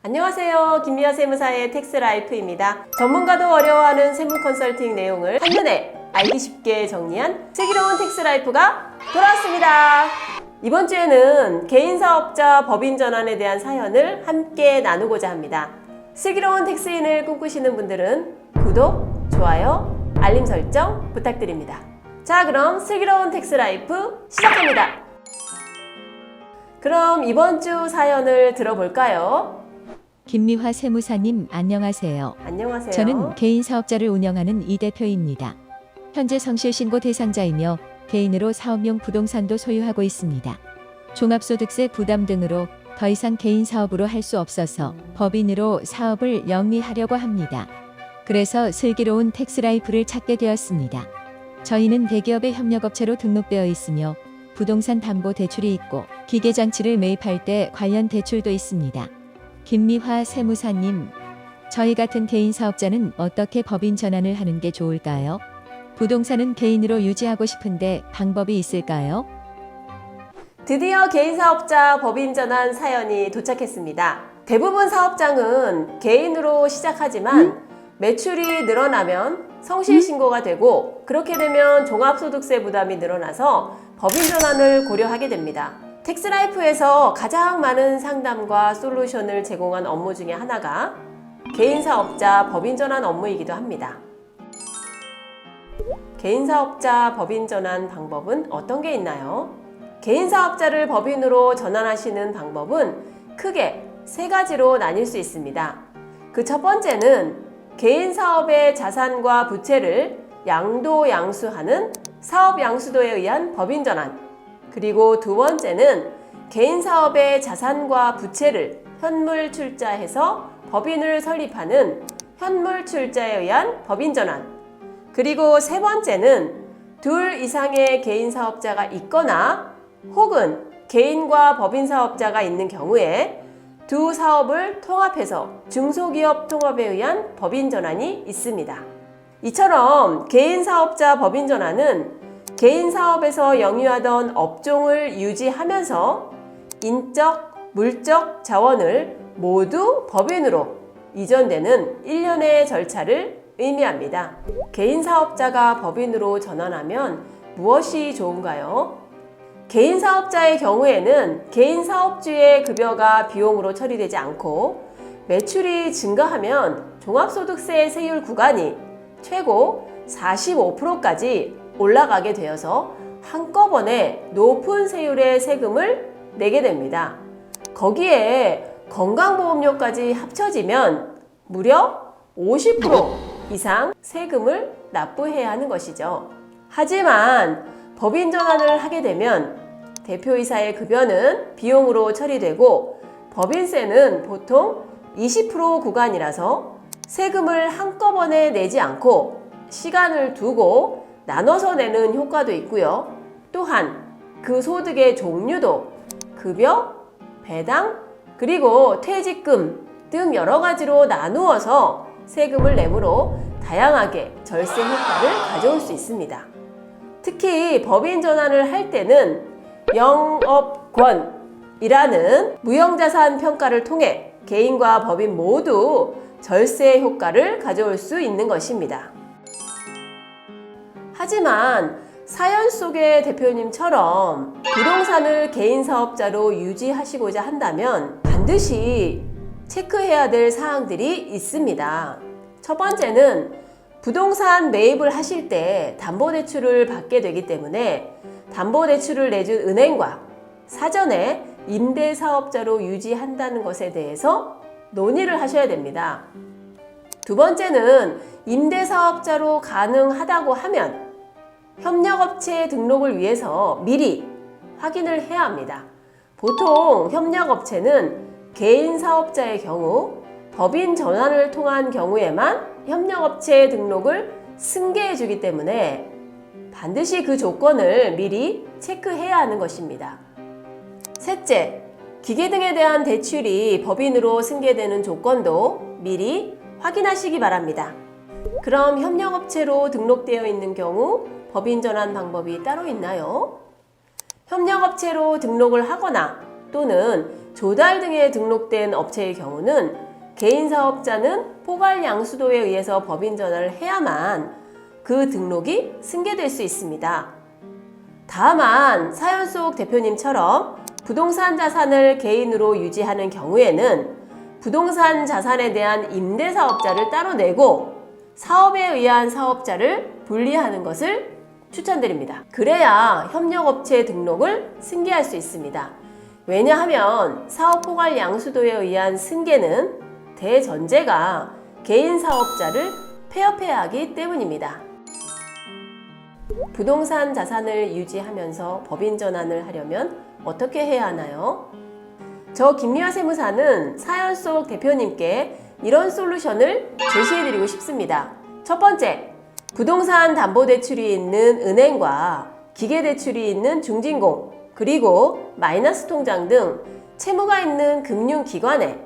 안녕하세요. 김미아 세무사의 텍스라이프입니다. 전문가도 어려워하는 세무 컨설팅 내용을 한눈에 알기 쉽게 정리한 슬기로운 텍스라이프가 돌아왔습니다. 이번 주에는 개인사업자 법인 전환에 대한 사연을 함께 나누고자 합니다. 슬기로운 텍스인을 꿈꾸시는 분들은 구독, 좋아요, 알림 설정 부탁드립니다. 자, 그럼 슬기로운 텍스라이프 시작합니다. 그럼 이번 주 사연을 들어볼까요? 김미화 세무사님 안녕하세요. 안녕하세요. 저는 개인 사업자를 운영하는 이 대표입니다. 현재 성실신고 대상자이며 개인으로 사업용 부동산도 소유하고 있습니다. 종합소득세 부담 등으로 더 이상 개인 사업으로 할 수 없어서 법인으로 사업을 영위하려고 합니다. 그래서 슬기로운 텍스라이프를 찾게 되었습니다. 저희는 대기업의 협력업체로 등록되어 있으며 부동산 담보 대출이 있고 기계장치를 매입할 때 관련 대출도 있습니다. 김미화 세무사님, 저희 같은 개인 사업자는 어떻게 법인 전환을 하는 게 좋을까요? 부동산은 개인으로 유지하고 싶은데 방법이 있을까요? 드디어 개인사업자 법인 전환 사연이 도착했습니다. 대부분 사업장은 개인으로 시작하지만 매출이 늘어나면 성실신고가 되고 그렇게 되면 종합소득세 부담이 늘어나서 법인 전환을 고려하게 됩니다. 텍스라이프에서 가장 많은 상담과 솔루션을 제공한 업무 중에 하나가 개인사업자 법인 전환 업무이기도 합니다. 개인사업자 법인 전환 방법은 어떤 게 있나요? 개인사업자를 법인으로 전환하시는 방법은 크게 세 가지로 나뉠 수 있습니다. 그 첫 번째는 개인사업의 자산과 부채를 양도양수하는 사업양수도에 의한 법인 전환, 그리고 두 번째는 개인사업의 자산과 부채를 현물출자해서 법인을 설립하는 현물출자에 의한 법인 전환, 그리고 세 번째는 둘 이상의 개인사업자가 있거나 혹은 개인과 법인사업자가 있는 경우에 두 사업을 통합해서 중소기업 통합에 의한 법인 전환이 있습니다. 이처럼 개인사업자 법인 전환은 개인사업에서 영위하던 업종을 유지하면서 인적, 물적 자원을 모두 법인으로 이전되는 일련의 절차를 의미합니다. 개인사업자가 법인으로 전환하면 무엇이 좋은가요? 개인사업자의 경우에는 개인사업주의 급여가 비용으로 처리되지 않고 매출이 증가하면 종합소득세 세율 구간이 최고 45%까지 올라가게 되어서 한꺼번에 높은 세율의 세금을 내게 됩니다. 거기에 건강보험료까지 합쳐지면 무려 50% 이상 세금을 납부해야 하는 것이죠. 하지만 법인 전환을 하게 되면 대표이사의 급여는 비용으로 처리되고 법인세는 보통 20% 구간이라서 세금을 한꺼번에 내지 않고 시간을 두고 나눠서 내는 효과도 있고요. 또한 그 소득의 종류도 급여, 배당, 그리고 퇴직금 등 여러 가지로 나누어서 세금을 내므로 다양하게 절세 효과를 가져올 수 있습니다. 특히 법인 전환을 할 때는 영업권이라는 무형자산 평가를 통해 개인과 법인 모두 절세 효과를 가져올 수 있는 것입니다. 하지만 사연 속의 대표님처럼 부동산을 개인사업자로 유지하시고자 한다면 반드시 체크해야 될 사항들이 있습니다. 첫 번째는 부동산 매입을 하실 때 담보대출을 받게 되기 때문에 담보대출을 내준 은행과 사전에 임대사업자로 유지한다는 것에 대해서 논의를 하셔야 됩니다. 두 번째는 임대사업자로 가능하다고 하면 협력업체 등록을 위해서 미리 확인을 해야 합니다. 보통 협력업체는 개인사업자의 경우 법인 전환을 통한 경우에만 협력업체 등록을 승계해 주기 때문에 반드시 그 조건을 미리 체크해야 하는 것입니다. 셋째, 기계 등에 대한 대출이 법인으로 승계되는 조건도 미리 확인하시기 바랍니다. 그럼 협력업체로 등록되어 있는 경우 법인 전환 방법이 따로 있나요? 협력업체로 등록을 하거나 또는 조달 등에 등록된 업체의 경우는 개인 사업자는 포괄 양수도에 의해서 법인 전환을 해야만 그 등록이 승계될 수 있습니다. 다만 사연 속 대표님처럼 부동산 자산을 개인으로 유지하는 경우에는 부동산 자산에 대한 임대사업자를 따로 내고 사업에 의한 사업자를 분리하는 것을 추천드립니다. 그래야 협력업체 등록을 승계할 수 있습니다. 왜냐하면 사업포괄 양수도에 의한 승계는 대전제가 개인 사업자를 폐업해야 하기 때문입니다. 부동산 자산을 유지하면서 법인 전환을 하려면 어떻게 해야 하나요? 저 김미화 세무사는 사연 속 대표님께 이런 솔루션을 제시해드리고 싶습니다. 첫 번째, 부동산 담보대출이 있는 은행과 기계대출이 있는 중진공, 그리고 마이너스 통장 등 채무가 있는 금융기관에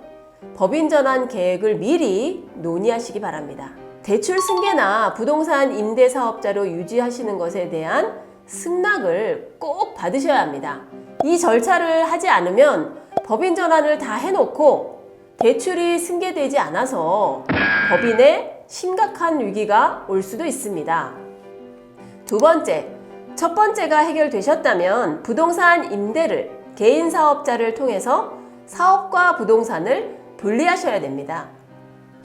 법인 전환 계획을 미리 논의하시기 바랍니다. 대출 승계나 부동산 임대사업자로 유지하시는 것에 대한 승낙을 꼭 받으셔야 합니다. 이 절차를 하지 않으면 법인 전환을 다 해놓고 대출이 승계되지 않아서 법인에 심각한 위기가 올 수도 있습니다. 두 번째, 첫 번째가 해결되셨다면 부동산 임대를 개인 사업자를 통해서 사업과 부동산을 분리하셔야 됩니다.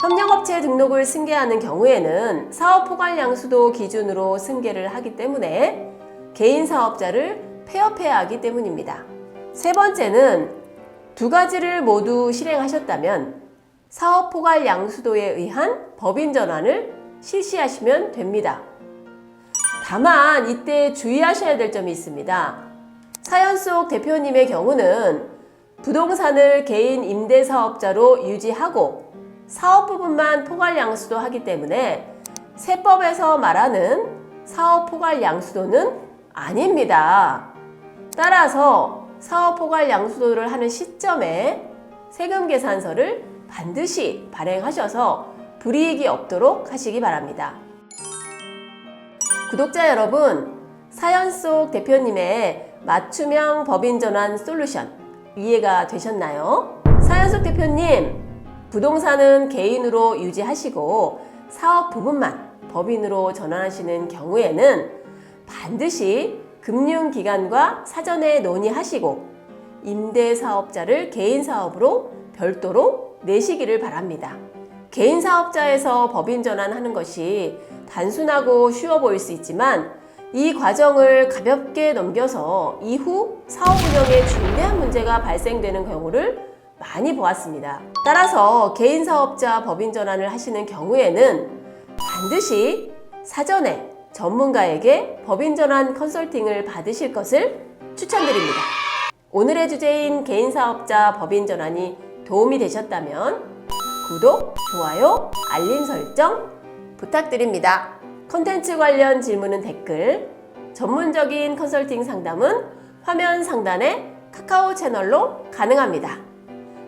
협력업체 등록을 승계하는 경우에는 사업포괄양수도 기준으로 승계를 하기 때문에 개인 사업자를 폐업해야 하기 때문입니다. 세 번째는 두 가지를 모두 실행하셨다면 사업포괄양수도에 의한 법인 전환을 실시하시면 됩니다. 다만 이때 주의하셔야 될 점이 있습니다. 사연 속 대표님의 경우는 부동산을 개인 임대사업자로 유지하고 사업 부분만 포괄양수도 하기 때문에 세법에서 말하는 사업포괄양수도는 아닙니다. 따라서 사업포괄양수도를 하는 시점에 세금계산서를 반드시 발행하셔서 불이익이 없도록 하시기 바랍니다. 구독자 여러분, 사연 속 대표님의 맞춤형 법인 전환 솔루션 이해가 되셨나요? 사연 속 대표님, 부동산은 개인으로 유지하시고 사업 부분만 법인으로 전환하시는 경우에는 반드시 금융기관과 사전에 논의하시고 임대사업자를 개인사업으로 별도로 내시기를 바랍니다. 개인사업자에서 법인 전환하는 것이 단순하고 쉬워 보일 수 있지만 이 과정을 가볍게 넘겨서 이후 사업 운영에 중대한 문제가 발생되는 경우를 많이 보았습니다. 따라서 개인사업자 법인 전환을 하시는 경우에는 반드시 사전에 전문가에게 법인 전환 컨설팅을 받으실 것을 추천드립니다. 오늘의 주제인 개인사업자 법인 전환이 도움이 되셨다면 구독, 좋아요, 알림 설정 부탁드립니다. 콘텐츠 관련 질문은 댓글, 전문적인 컨설팅 상담은 화면 상단의 카카오 채널로 가능합니다.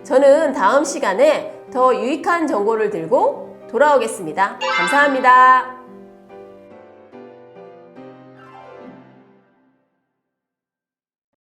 저는 다음 시간에 더 유익한 정보를 들고 돌아오겠습니다. 감사합니다.